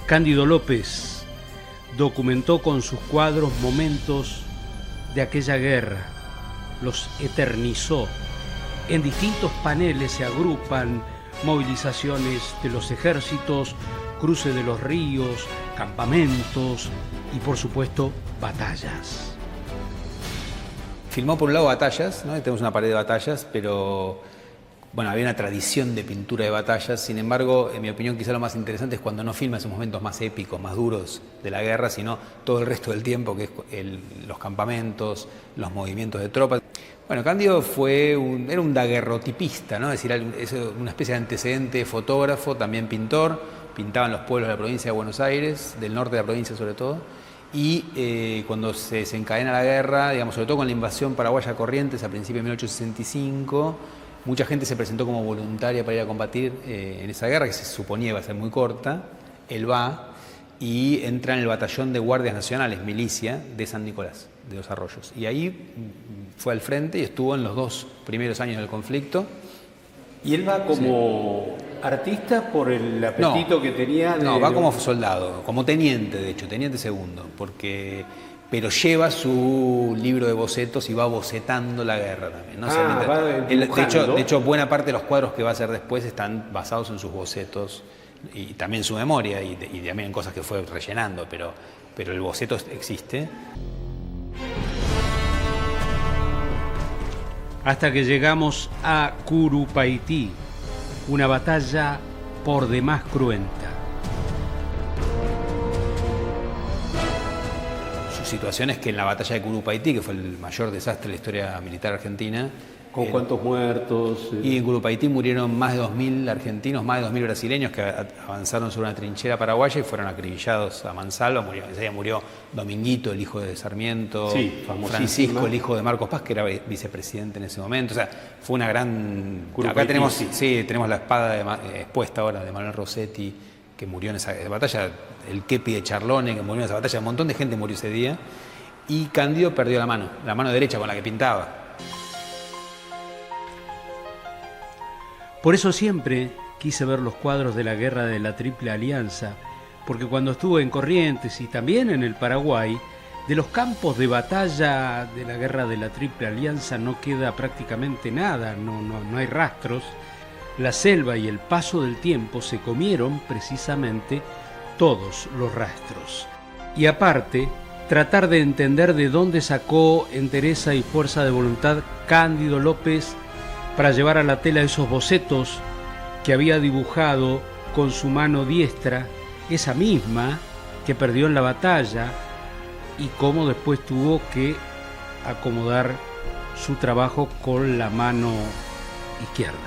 Cándido López documentó con sus cuadros momentos de aquella guerra, los eternizó. En distintos paneles se agrupan movilizaciones de los ejércitos, cruce de los ríos, campamentos y, por supuesto, batallas. Filmó por un lado batallas, ¿no? Tenemos una pared de batallas, pero bueno, había una tradición de pintura de batallas. Sin embargo, en mi opinión, quizá lo más interesante es cuando no filma esos momentos más épicos, más duros de la guerra, sino todo el resto del tiempo, que es los campamentos, los movimientos de tropas. Bueno, Cándido era un daguerrotipista, ¿no? Es decir, es una especie de antecedente fotógrafo, también pintor. Pintaba en los pueblos de la provincia de Buenos Aires, del norte de la provincia sobre todo. Y cuando se desencadena la guerra, digamos, sobre todo con la invasión paraguaya a Corrientes a principios de 1865, mucha gente se presentó como voluntaria para ir a combatir en esa guerra, que se suponía iba a ser muy corta. Él va y entra en el batallón de guardias nacionales, milicia, de San Nicolás, de Los Arroyos. Y ahí fue al frente y estuvo en los 2 primeros años del conflicto. ¿Y él va como artista por el apetito que tenía? No, va como soldado, como teniente, de hecho, teniente segundo, pero lleva su libro de bocetos y va bocetando la guerra también, ¿no? De hecho, buena parte de los cuadros que va a hacer después están basados en sus bocetos y también su memoria y también en cosas que fue rellenando, pero el boceto existe. Hasta que llegamos a Curupaytí, una batalla por demás cruenta. Su situación es que en la batalla de Curupaytí, que fue el mayor desastre de la historia militar argentina, ¿con cuántos muertos? Y en Curupaytí murieron más de 2.000 argentinos, más de 2.000 brasileños que avanzaron sobre una trinchera paraguaya y fueron acribillados a mansalva. Ese día murió Dominguito, el hijo de Sarmiento, sí, Francisco, el hijo de Marcos Paz, que era vicepresidente en ese momento. O sea, fue una gran... Curupaytí, acá tenemos la espada expuesta ahora de Manuel Rossetti, que murió en esa batalla, el Kepi de Charlone, que murió en esa batalla. Un montón de gente murió ese día. Y Cándido perdió la mano derecha con la que pintaba. Por eso siempre quise ver los cuadros de la Guerra de la Triple Alianza, porque cuando estuve en Corrientes y también en el Paraguay, de los campos de batalla de la Guerra de la Triple Alianza no queda prácticamente nada, no hay rastros. La selva y el paso del tiempo se comieron precisamente todos los rastros. Y aparte, tratar de entender de dónde sacó entereza y fuerza de voluntad Cándido López para llevar a la tela esos bocetos que había dibujado con su mano diestra, esa misma que perdió en la batalla, y cómo después tuvo que acomodar su trabajo con la mano izquierda.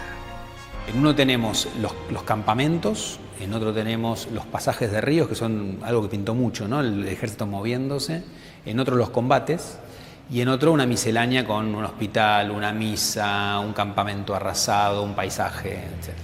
En uno tenemos los campamentos, en otro tenemos los pasajes de ríos, que son algo que pintó mucho, ¿no? El ejército moviéndose, en otro los combates, y en otro una miscelánea con un hospital, una misa, un campamento arrasado, un paisaje, etc.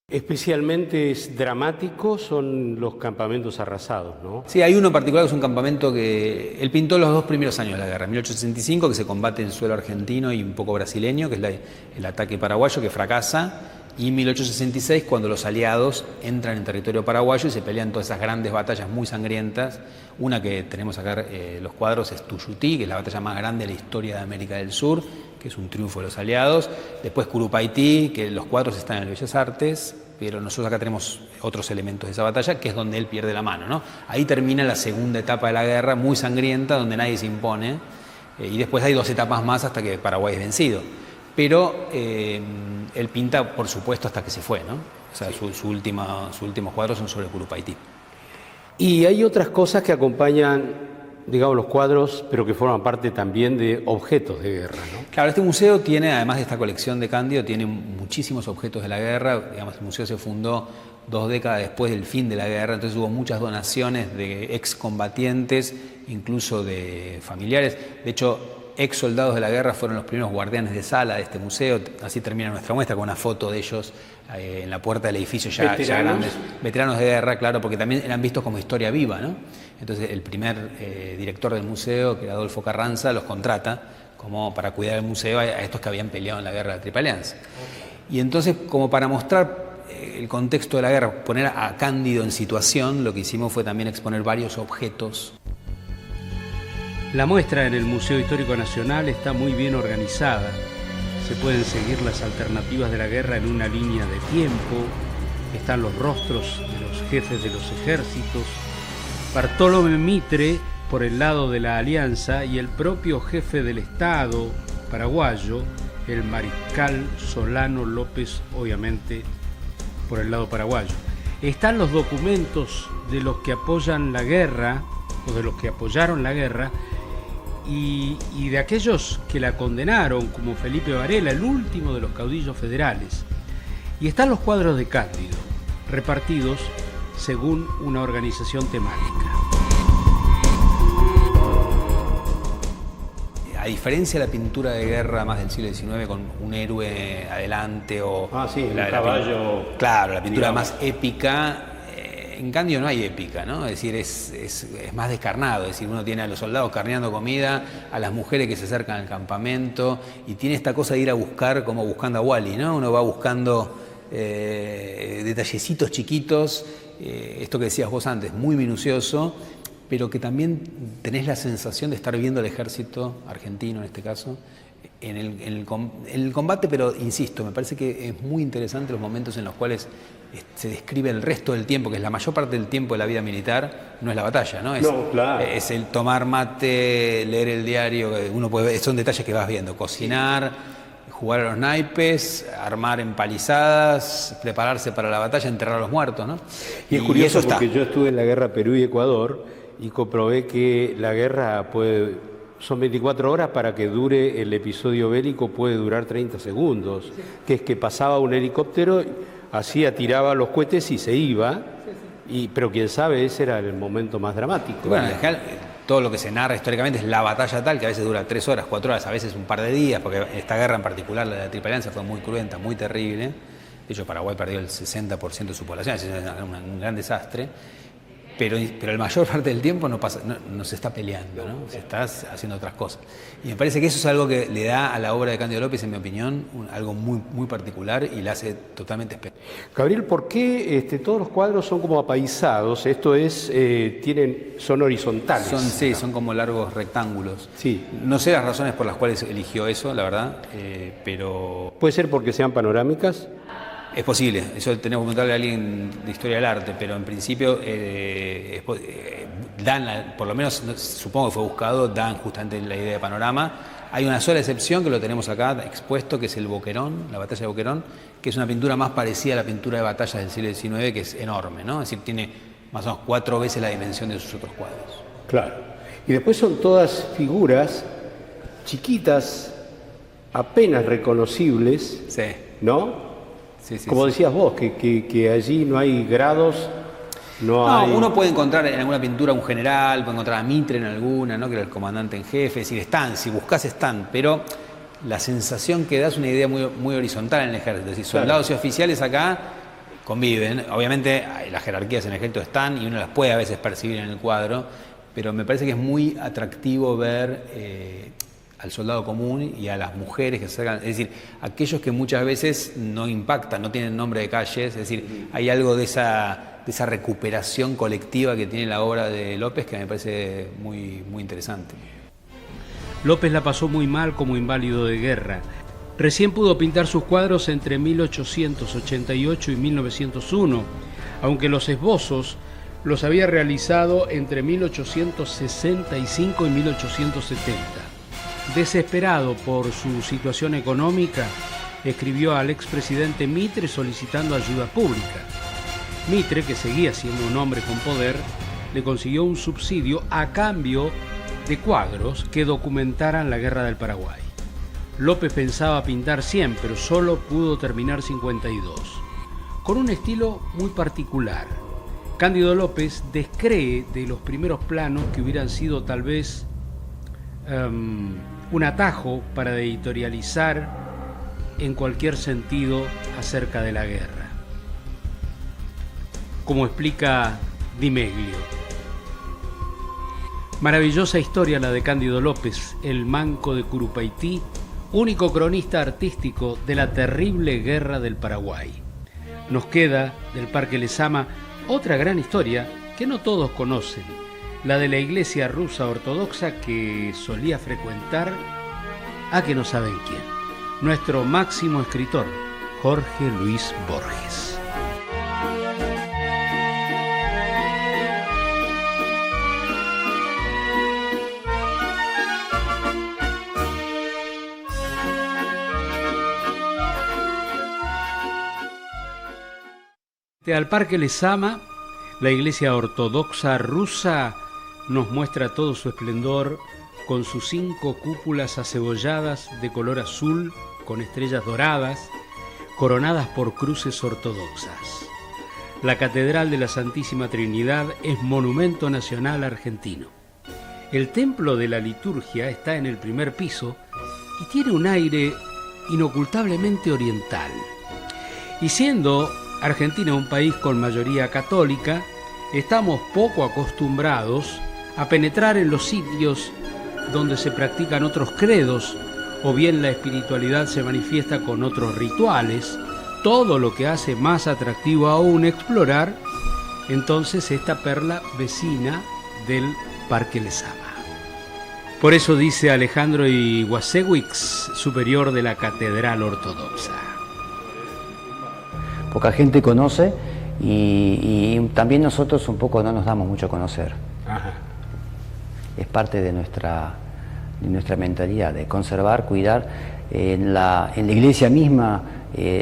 Especialmente dramático son los campamentos arrasados, ¿no? Sí, hay uno en particular que es un campamento que él pintó los 2 primeros años de la guerra, en 1865, que se combate en suelo argentino y un poco brasileño, que es el ataque paraguayo que fracasa, y en 1866, cuando los aliados entran en territorio paraguayo y se pelean todas esas grandes batallas muy sangrientas. Una que tenemos acá los cuadros es Tuyutí, que es la batalla más grande de la historia de América del Sur, que es un triunfo de los aliados. Después Curupaytí, que los cuadros están en el Bellas Artes, pero nosotros acá tenemos otros elementos de esa batalla, que es donde él pierde la mano, ¿no? Ahí termina la segunda etapa de la guerra, muy sangrienta, donde nadie se impone, y después hay 2 etapas más hasta que Paraguay es vencido. Pero él pinta, por supuesto, hasta que se fue, ¿no? O sea, sus últimos cuadros son sobre Curupaytí. Y hay otras cosas que acompañan, digamos, los cuadros, pero que forman parte también de objetos de guerra, ¿no? Claro, este museo tiene, además de esta colección de Cándido, tiene muchísimos objetos de la guerra. Digamos, el museo se fundó 2 décadas después del fin de la guerra, entonces hubo muchas donaciones de excombatientes, incluso de familiares. De hecho, ex soldados de la guerra fueron los primeros guardianes de sala de este museo. Así termina nuestra muestra con una foto de ellos en la puerta del edificio, ya grandes. Veteranos de guerra, claro, porque también eran vistos como historia viva, ¿no? Entonces el primer director del museo, que era Adolfo Carranza, los contrata como para cuidar el museo a estos que habían peleado en la guerra de la Triple Alianza. Y entonces, como para mostrar el contexto de la guerra, poner a Cándido en situación, lo que hicimos fue también exponer varios objetos. La muestra en el Museo Histórico Nacional está muy bien organizada. Se pueden seguir las alternativas de la guerra en una línea de tiempo. Están los rostros de los jefes de los ejércitos, Bartolomé Mitre por el lado de la Alianza y el propio jefe del Estado paraguayo, el mariscal Solano López, obviamente por el lado paraguayo. Están los documentos de los que apoyan la guerra o de los que apoyaron la guerra y de aquellos que la condenaron, como Felipe Varela, el último de los caudillos federales. Y están los cuadros de Cándido, repartidos según una organización temática. A diferencia de la pintura de guerra más del siglo XIX con un héroe adelante o... el caballo... Claro, la pintura más épica. En Cándido no hay épica, ¿no? Es decir, es más descarnado. Es decir, uno tiene a los soldados carneando comida, a las mujeres que se acercan al campamento y tiene esta cosa de ir a buscar como buscando a Wally, ¿no? Uno va buscando detallecitos chiquitos, esto que decías vos antes, muy minucioso, pero que también tenés la sensación de estar viendo al ejército argentino, en este caso, en el combate, pero insisto, me parece que es muy interesante los momentos en los cuales se describe el resto del tiempo, que es la mayor parte del tiempo de la vida militar, no es la batalla, ¿no? Es el tomar mate, leer el diario, uno puede ver, son detalles que vas viendo, cocinar, jugar a los naipes, armar empalizadas, prepararse para la batalla, enterrar a los muertos, ¿no? Y es curioso eso porque yo estuve en la guerra Perú y Ecuador y comprobé que la guerra son 24 horas para que dure el episodio bélico, puede durar 30 segundos, que es que pasaba un helicóptero, tiraba los cohetes y se iba, pero quién sabe, ese era el momento más dramático. Bueno, en general, todo lo que se narra históricamente es la batalla tal, que a veces dura 3 horas, 4 horas, a veces un par de días, porque esta guerra en particular, la de la Triple Alianza, fue muy cruenta, muy terrible. De hecho, Paraguay perdió el 60% de su población, es un gran desastre. Pero la mayor parte del tiempo no se está peleando, ¿no? Se está haciendo otras cosas. Y me parece que eso es algo que le da a la obra de Cándido López, en mi opinión, algo muy, muy particular y la hace totalmente especial. Gabriel, ¿por qué todos los cuadros son como apaisados? Esto es, son horizontales. Son como largos rectángulos. Sí. No sé las razones por las cuales eligió eso, la verdad, pero... ¿Puede ser porque sean panorámicas? Es posible, eso tenemos que preguntarle a alguien de historia del arte, pero en principio por lo menos supongo que fue buscado, dan justamente la idea de panorama. Hay una sola excepción que lo tenemos acá expuesto, que es el Boquerón, la batalla de Boquerón, que es una pintura más parecida a la pintura de batallas del siglo XIX, que es enorme, ¿no? Es decir, tiene más o menos 4 veces la dimensión de sus otros cuadros. Claro. Y después son todas figuras chiquitas, apenas reconocibles, Sí. ¿no? Sí, como decías vos, que allí no hay grados, hay... Uno puede encontrar en alguna pintura un general, puede encontrar a Mitre en alguna, ¿no? Que era el comandante en jefe, es decir, están, si buscas están, pero la sensación que da es una idea muy, muy horizontal en el ejército, es decir, soldados y oficiales acá conviven, obviamente las jerarquías en el ejército están y uno las puede a veces percibir en el cuadro, pero me parece que es muy atractivo ver al soldado común y a las mujeres que se acercan, es decir, aquellos que muchas veces no impactan, no tienen nombre de calles, es decir, hay algo de esa recuperación colectiva que tiene la obra de López que me parece muy, muy interesante. López la pasó muy mal como inválido de guerra. Recién pudo pintar sus cuadros entre 1888 y 1901, aunque los esbozos los había realizado entre 1865 y 1870. Desesperado por su situación económica, escribió al expresidente Mitre solicitando ayuda pública. Mitre, que seguía siendo un hombre con poder, le consiguió un subsidio a cambio de cuadros que documentaran la Guerra del Paraguay. López pensaba pintar 100, pero solo pudo terminar 52, con un estilo muy particular. Cándido López descree de los primeros planos que hubieran sido tal vez un atajo para editorializar en cualquier sentido acerca de la guerra. Como explica Di Meglio. Maravillosa historia la de Cándido López, el manco de Curupaití, único cronista artístico de la terrible guerra del Paraguay. Nos queda del Parque Lezama otra gran historia que no todos conocen, la de la iglesia rusa ortodoxa que solía frecuentar a que no saben quién, nuestro máximo escritor, Jorge Luis Borges. Al Parque Lezama, la iglesia ortodoxa rusa nos muestra todo su esplendor con sus 5 cúpulas acebolladas de color azul con estrellas doradas, coronadas por cruces ortodoxas. La Catedral de la Santísima Trinidad es monumento nacional argentino. El templo de la liturgia está en el primer piso y tiene un aire inocultablemente oriental. Y siendo Argentina un país con mayoría católica, estamos poco acostumbrados a penetrar en los sitios donde se practican otros credos o bien la espiritualidad se manifiesta con otros rituales, todo lo que hace más atractivo aún explorar entonces esta perla vecina del Parque Lezama. Por eso dice Alejandro Iwaszewicz, superior de la Catedral Ortodoxa. Poca gente conoce y también nosotros un poco no nos damos mucho a conocer. Ajá. Es parte de nuestra mentalidad, de conservar, cuidar. En la iglesia misma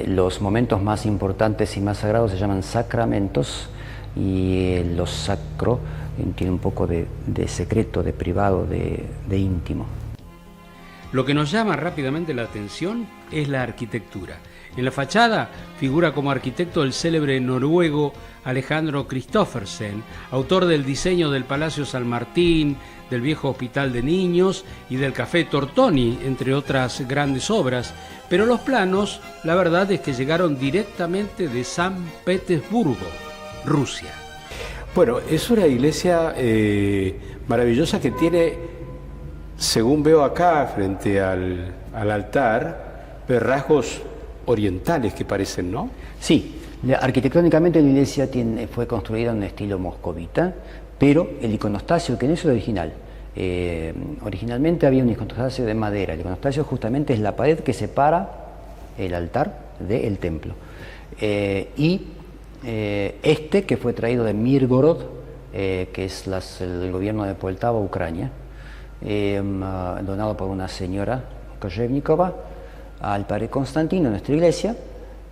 los momentos más importantes y más sagrados se llaman sacramentos y lo sacro tiene un poco de secreto, de privado, de íntimo. Lo que nos llama rápidamente la atención es la arquitectura. En la fachada figura como arquitecto el célebre noruego Alejandro Kristoffersen, autor del diseño del Palacio San Martín, del viejo Hospital de Niños y del Café Tortoni, entre otras grandes obras. Pero los planos, la verdad es que llegaron directamente de San Petersburgo, Rusia. Bueno, es una iglesia maravillosa que tiene, según veo acá frente al altar, rasgos orientales que parecen, ¿no? Sí, arquitectónicamente la iglesia fue construida en un estilo moscovita, pero el iconostasio, que no es el original, originalmente había un iconostasio de madera. El iconostasio justamente es la pared que separa el altar del templo. Este que fue traído de Mirgorod, que es el gobierno de Poltava, Ucrania, donado por una señora Koshevnikova al padre Constantino, nuestra iglesia,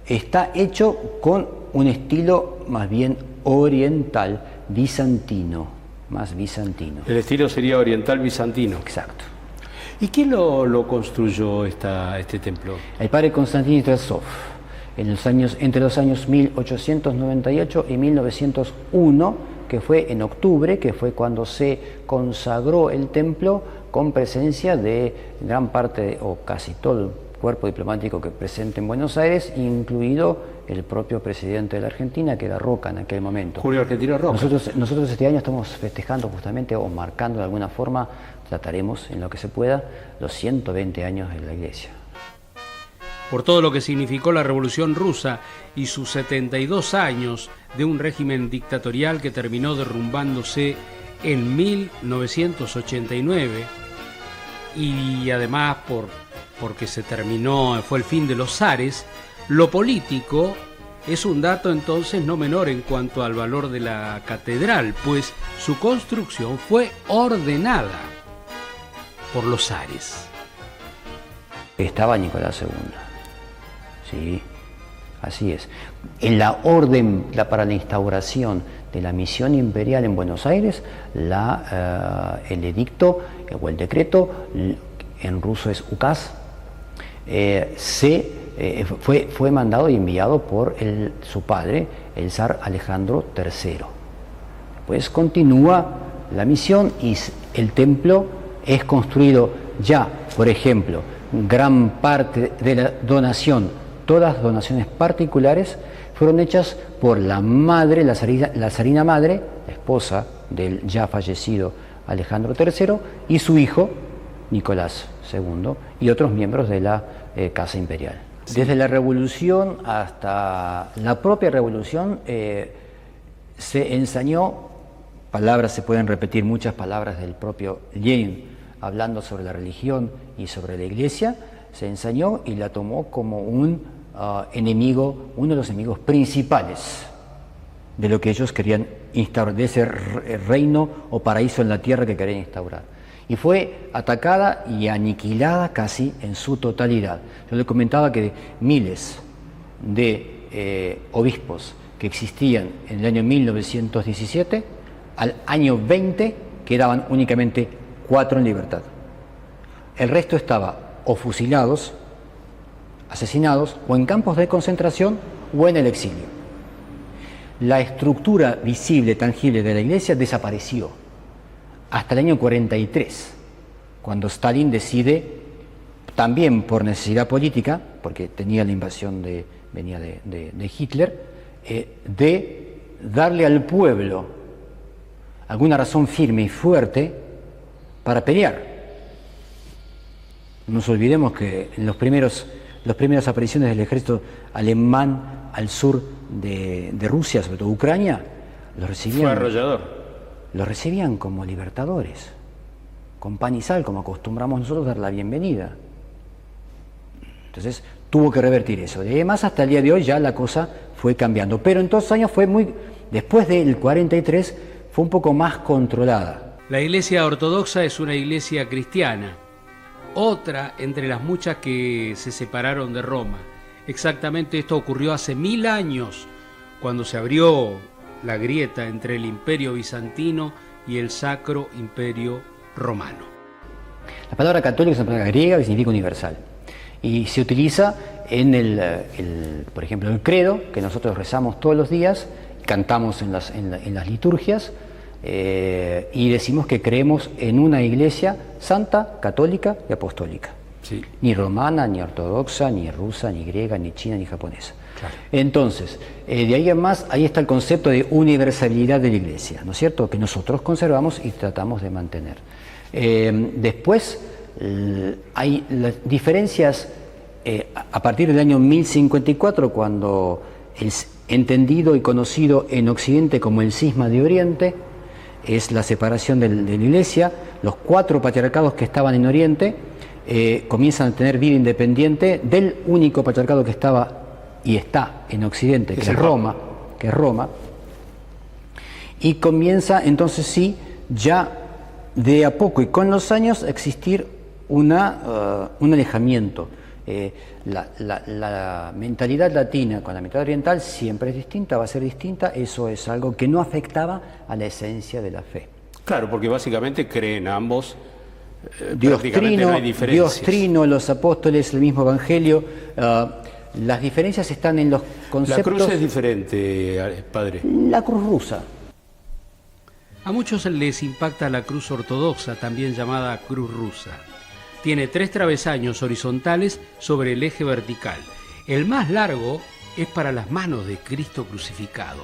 está hecho con un estilo más bien oriental, bizantino, más bizantino. El estilo sería oriental bizantino. Exacto. ¿Y quién lo construyó este templo? El padre Konstantin Trasov, entre los años 1898 y 1901, que fue en octubre, que fue cuando se consagró el templo con presencia de gran parte o casi todo el cuerpo diplomático que presente en Buenos Aires, incluido el propio presidente de la Argentina, que era Roca en aquel momento. Julio Argentino Roca. Nosotros este año estamos festejando justamente, o marcando de alguna forma, trataremos en lo que se pueda, los 120 años de la iglesia. Por todo lo que significó la Revolución Rusa y sus 72 años de un régimen dictatorial que terminó derrumbándose en 1989, y además porque fue el fin de los zares, lo político es un dato entonces no menor en cuanto al valor de la catedral, pues su construcción fue ordenada por los zares. Estaba Nicolás II, sí, así es. En la orden para la instauración de la misión imperial en Buenos Aires, el edicto o el decreto, en ruso es ukaz, fue mandado y enviado por su padre, el zar Alejandro III. Pues continúa la misión y el templo es construido ya, por ejemplo, gran parte de la donación, todas donaciones particulares, fueron hechas por la madre, la zarina madre, la esposa del ya fallecido Alejandro III, y su hijo, Nicolás II, y otros miembros de la Casa Imperial. Desde la Revolución hasta la propia Revolución se enseñó, se pueden repetir muchas palabras del propio Lenin hablando sobre la religión y sobre la Iglesia, se enseñó y la tomó como un enemigo, uno de los enemigos principales de lo que ellos querían instaurar, de ese reino o paraíso en la tierra que querían instaurar. Y fue atacada y aniquilada casi en su totalidad. Yo le comentaba que miles de obispos que existían en el año 1917, al año 20 quedaban únicamente 4 en libertad. El resto estaba o fusilados, asesinados, o en campos de concentración o en el exilio. La estructura visible, tangible de la Iglesia desapareció hasta el año 43, cuando Stalin decide, también por necesidad política, porque tenía la invasión venía de Hitler, de darle al pueblo alguna razón firme y fuerte para pelear. No nos olvidemos que en las primeras apariciones del ejército alemán al sur de Rusia, sobre todo Ucrania, los recibían. Fue arrollador. Los recibían como libertadores, con pan y sal, como acostumbramos nosotros a dar la bienvenida. Entonces tuvo que revertir eso. De ahí más hasta el día de hoy ya la cosa fue cambiando. Pero en todos los años después del 43, fue un poco más controlada. La Iglesia Ortodoxa es una iglesia cristiana, otra entre las muchas que se separaron de Roma. Exactamente esto ocurrió hace 1000 años, cuando se abrió la grieta entre el Imperio Bizantino y el Sacro Imperio Romano. La palabra católica es una palabra griega que significa universal y se utiliza en por ejemplo, el credo que nosotros rezamos todos los días, cantamos en las liturgias y decimos que creemos en una iglesia santa, católica y apostólica. Sí. Ni romana, ni ortodoxa, ni rusa, ni griega, ni china, ni japonesa. Claro. Entonces, de ahí en más, ahí está el concepto de universalidad de la Iglesia, ¿no es cierto?, que nosotros conservamos y tratamos de mantener. Después, hay las diferencias a partir del año 1054, cuando es entendido y conocido en Occidente como el cisma de Oriente, es la separación de la Iglesia. Los 4 patriarcados que estaban en Oriente comienzan a tener vida independiente del único patriarcado que estaba y está en Occidente, que es Roma, y comienza entonces sí, ya de a poco y con los años, a existir un alejamiento. La mentalidad latina con la mentalidad oriental siempre es distinta, va a ser distinta, eso es algo que no afectaba a la esencia de la fe. Claro, porque básicamente creen ambos, Dios prácticamente Trino, no hay diferencias. Dios Trino, los apóstoles, el mismo Evangelio. Las diferencias están en los conceptos. La cruz es diferente, padre. La cruz rusa. A muchos les impacta la cruz ortodoxa, también llamada cruz rusa. Tiene 3 travesaños horizontales sobre el eje vertical. El más largo es para las manos de Cristo crucificado.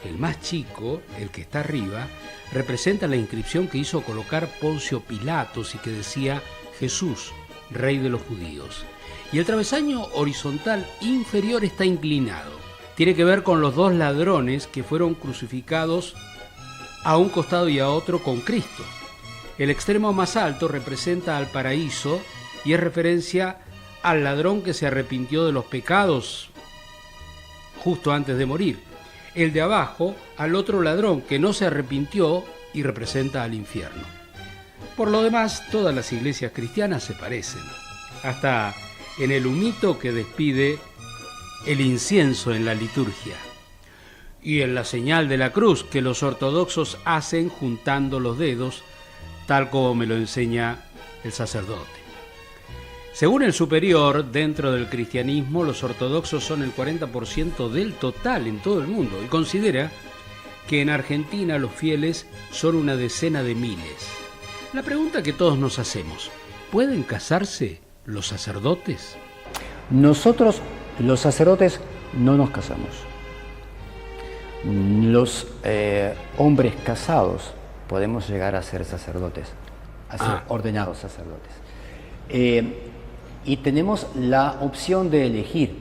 El más chico, el que está arriba, representa la inscripción que hizo colocar Poncio Pilatos y que decía Jesús, Rey de los Judíos. Y el travesaño horizontal inferior está inclinado. Tiene que ver con los 2 ladrones que fueron crucificados a un costado y a otro con Cristo. El extremo más alto representa al paraíso y es referencia al ladrón que se arrepintió de los pecados justo antes de morir. El de abajo al otro ladrón que no se arrepintió y representa al infierno. Por lo demás, todas las iglesias cristianas se parecen, hasta en el humito que despide el incienso en la liturgia y en la señal de la cruz que los ortodoxos hacen juntando los dedos, tal como me lo enseña el sacerdote. Según el superior, dentro del cristianismo, los ortodoxos son el 40% del total en todo el mundo y considera que en Argentina los fieles son una decena de miles. La pregunta que todos nos hacemos, ¿pueden casarse los sacerdotes? Nosotros, los sacerdotes, no nos casamos. Los hombres casados podemos llegar a ser sacerdotes, a ser ordenados sacerdotes. y tenemos la opción de elegir,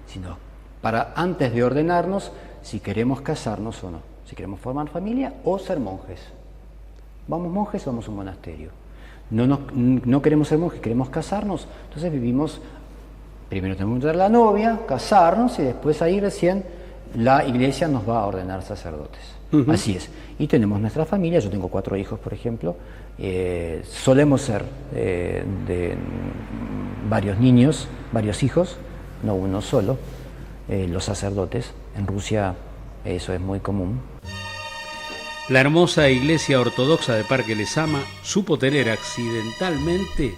sino para antes de ordenarnos si queremos casarnos o no, si queremos formar familia o ser monjes. Vamos monjes, vamos a un monasterio. No queremos ser monjes, queremos casarnos, entonces vivimos, primero tenemos que tener la novia, casarnos y después ahí recién la iglesia nos va a ordenar sacerdotes. Así es. Y tenemos nuestra familia, yo tengo 4 hijos, por ejemplo, solemos ser de varios niños, varios hijos, no uno solo, los sacerdotes. En Rusia eso es muy común. La hermosa iglesia ortodoxa de Parque Lezama supo tener accidentalmente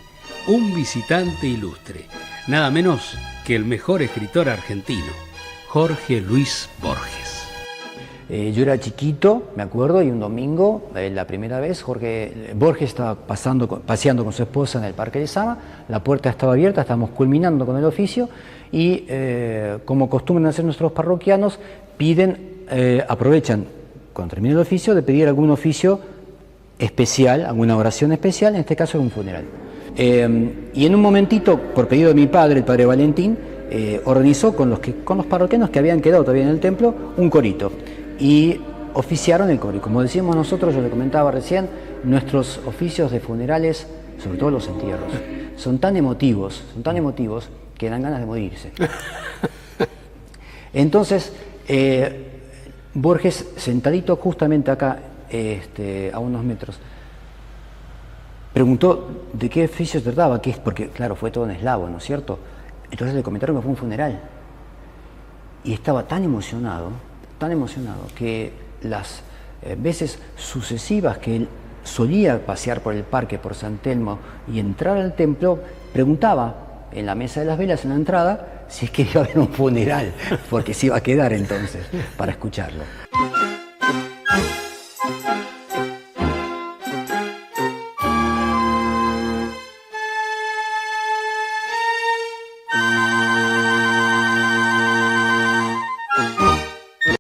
un visitante ilustre, nada menos que el mejor escritor argentino, Jorge Luis Borges. Yo era chiquito, me acuerdo, y un domingo, la primera vez, Borges estaba paseando con su esposa en el Parque Lezama, la puerta estaba abierta, estábamos culminando con el oficio y como acostumbran hacer nuestros parroquianos, aprovechan cuando termina el oficio de pedir algún oficio especial, alguna oración especial, en este caso era un funeral. Y en un momentito, por pedido de mi padre, el padre Valentín, organizó con los parroquianos que habían quedado todavía en el templo un corito y oficiaron el coro. Y como decíamos nosotros, yo le comentaba recién, nuestros oficios de funerales, sobre todo los entierros, son tan emotivos que dan ganas de morirse. Entonces, Borges, sentadito justamente acá, a unos metros, preguntó de qué oficio se trataba, porque claro, fue todo en eslavo, ¿no es cierto? Entonces le comentaron que fue un funeral. Y estaba tan emocionado, que las veces sucesivas que él solía pasear por el parque, por San Telmo, y entrar al templo, preguntaba en la mesa de las velas, en la entrada, si es que iba a haber un funeral, porque se iba a quedar entonces para escucharlo.